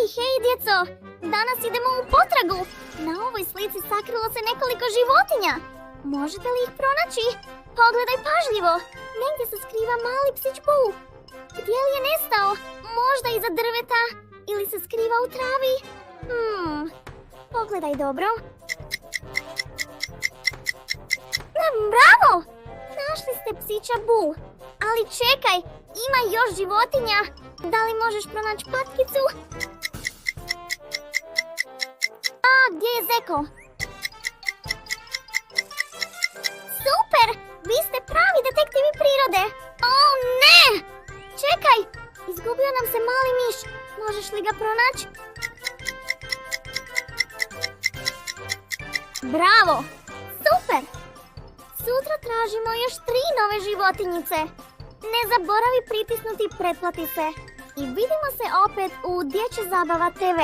Hej, djeco! Danas idemo u potragu. Na ovoj slici sakrilo se nekoliko životinja. Možete li ih pronaći? Pogledaj pažljivo. Negdje se skriva mali psić Bu. Gdje li je nestao? Možda iza drveta? Ili se skriva u travi? Pogledaj dobro. Bravo! Našli ste psića Bu. Ali čekaj, ima još životinja. Da li možeš pronaći patkicu? A, gdje je Zeko? Super! Vi ste pravi detektivi prirode! O, ne! Čekaj! Izgubio nam se mali miš. Možeš li ga pronaći? Bravo! Super! Sutra tražimo još 3 nove životinjice. Ne zaboravi pritisnuti pretplati se. I vidimo se opet u Dječja zabava TV.